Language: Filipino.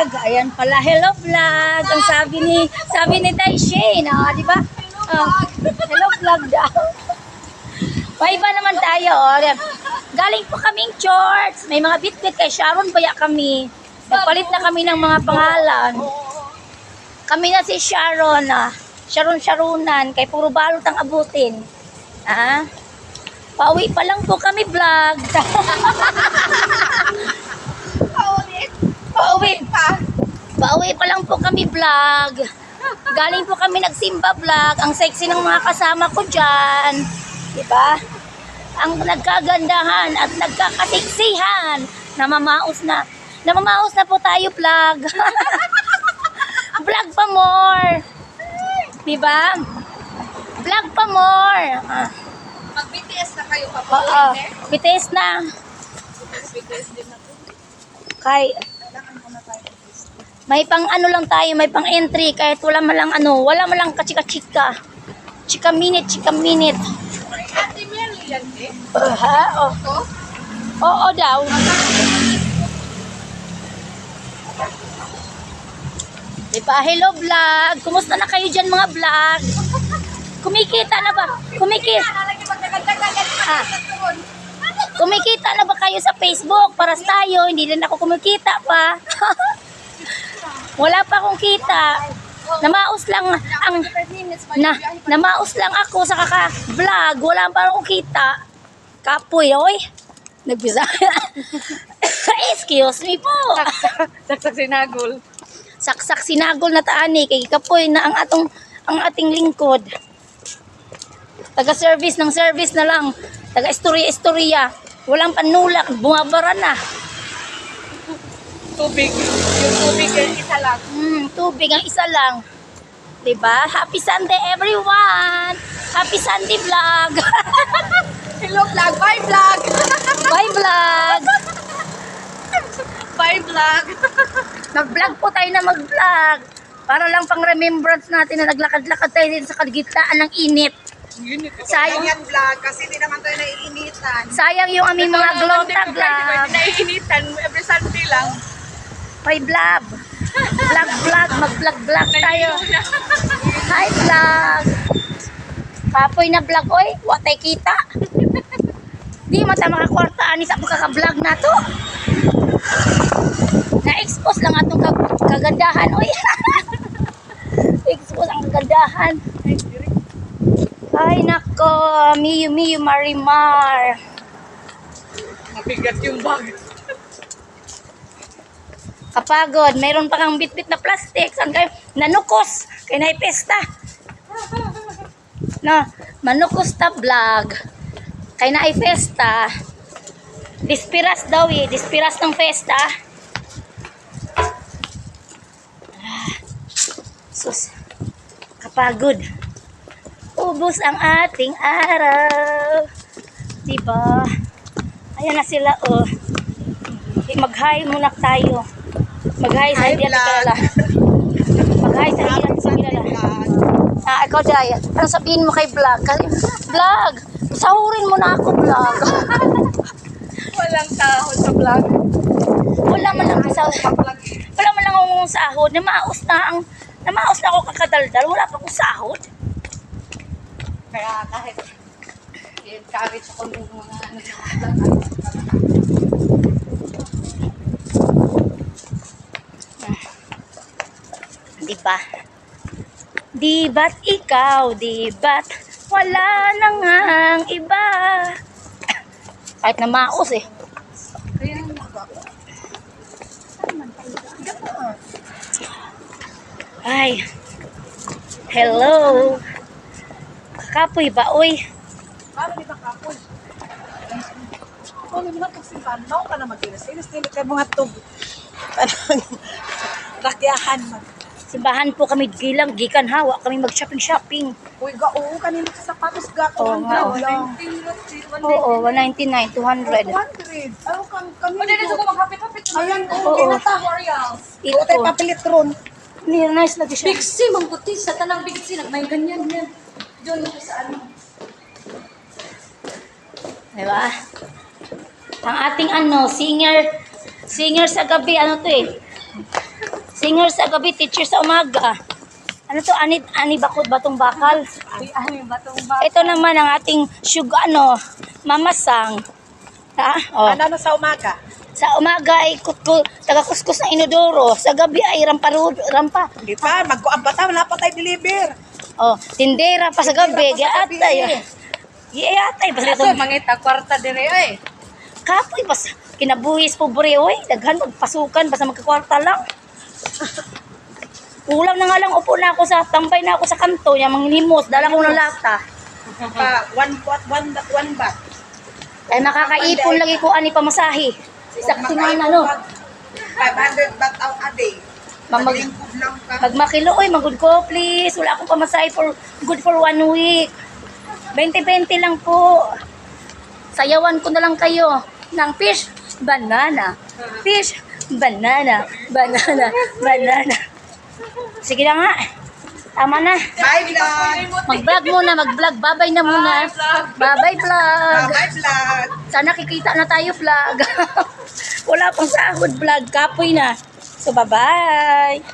vlog. Ayan pala, hello vlog. Ang sabi ni Tay Shane, di ba? Hello vlog daw. May iba naman tayo, Galing po kaming shorts. May mga bit-bit kay Sharon Baya kami. Nagpalit na kami ng mga pangalan. Kami na si Sharon, Sharonan, kay puro balot ang abutin. Pauwi pa lang po kami vlog. Pauwi pa lang po kami vlog. Galing po kami nagsimba vlog. Ang sexy ng mga kasama ko dyan. Diba? Ang nagkagandahan at nagkakasiksihan. Namamaos na po tayo vlog. Vlog pa more. Diba? Vlog pa more. Mag-BTS na kayo pa po. Oo. BTS na. BTS din na po. Kay may pang ano lang tayo, may pang entry kahit wala malang kachika-chika. Chika minute. Ate Mary yan eh. Oo daw. Diba, hello vlog. Kumusta na kayo dyan mga vlog? Kumikita na ba? Kumikita na ba kayo sa Facebook? Paras tayo, hindi din ako kumikita pa. Wala pa akong kita. Namaos lang ako sa kaka-vlog. Wala pa akong kita. Kapoy, oy. Nagbisaya. Excuse me po. Saksak sinagol. Saksak sinagol na taani kay kapoy na ang ating lingkod. Taga-service na lang. Taga-istorya. Walang panulak, bumabara na. Tubig. Yung tubig ay isa lang. Tubig ang isa lang. Diba? Happy Sunday everyone! Happy Sunday vlog! Hello vlog. Bye vlog. Bye vlog! Bye vlog. Mag-vlog po tayo na mag-vlog. Para lang pang remembrance natin na naglakad-lakad tayo dito sa kalagitnaan ng init. Sayang yan vlog kasi hindi naman tayo naiinitan. Sayang yung aming mga glota vlog. Naiinitan every Sunday lang. May vlog. Mag-vlog tayo. Hi vlog. Kapoy na vlog, oy. Watay kita. Di mata makakwarta ani sa pagkaka-vlog na to. Na-expose lang atong kagandahan, oy. Expose ang kagandahan. Ay nako, Miyu Marimar. Mabigat yung bag. Kapagod, mayroon pa kang bit-bit na plastic. Saan kayo? Nanukos. Kaya naipesta. No, manukos ta vlog. Kaya naipesta. Dispiras daw eh. Dispiras ng festa. Sus. Kapagod. Ubus ang ating araw. Diba? Ayan na sila, oh. Mag-hi muna tayo. Mag-hi sa hindi natin kilala. Mag-hi sa hindi natin kilala. Ikaw, Jaya. Anong sabihin mo kay vlog? Vlog! Sahurin mo na ako, vlog. Walang sahod sa vlog. Wala man lang akong sahod. Namaos na ako kakadaldal. Wala pa akong sahod. Kaya kahit i-encourage ako ng mga vlog. Diba? Diba't ikaw, diba't wala na ngang iba. Kahit na maos eh. Kaya Ay. Hello. Kapoy ba, oy? paano di ba kapoy? Kung hindi mo magsimbahan, mao ka na mag-inas. Dili kayo mga tub. Rakyahan mag. Simbahan po kami gikan hawa kami mag-shopping. Uy, oo, kanina sa sapatos ga. Oo nga, oo. Oo, 199, 200. 200. Ayaw kami. Hindi ko maghapit-hapit. Ayan, Oo. ginata. Ito. Oo, tayo papilit ron. Nice lagi siya. Bigsi, mangkuti. Sa tanang bigsi, may ganyan yan. Diyon ako sa ano. Diba? Ang ating singer sa gabi, ano to eh? Singer sa gabi, teacher sa umaga. Ano to? Ani bakod batong bakal. Ay, ano yung batong ba? Ito naman ang ating mamasang. Ha? Oh. Ano sa umaga? Sa umaga ay taga-kuskus ng inodoro. Sa gabi ay rampa. Hindi pa, magkuang bata, wala pa tayo deliver. Oh, tindera pa sa gabi. Giatay. Giatay. Kaso, mangita, kwarta din eh. Kapoy, basta kinabuhis po bure, oy. Daghan, magpasukan, basta magkakwarta lang. Ulam na nga lang, upo na ako tambay na ako sa kanto, niya, manglimos, dala ko ng lata. One bat. Ay, makakaipon lagi ko ani pamasahe. Sa kasinan, ano. 500 bat out a day. Maglingkod lang ka. Pag makilo, oy, magud ko, please. Wala akong pamasahe good for 1 week. 20-20 lang po. Sayawan ko na lang kayo ng fish, banana. Fish, banana. Banana, banana. Sige na nga. Tama na. Bye, vlog! Mag-vlog muna, mag-vlog. Babay na muna. Babay, vlog. Bye, vlog! Sana kikita na tayo, vlog. Wala pang sahod, vlog. Kapoy na. So, bye-bye.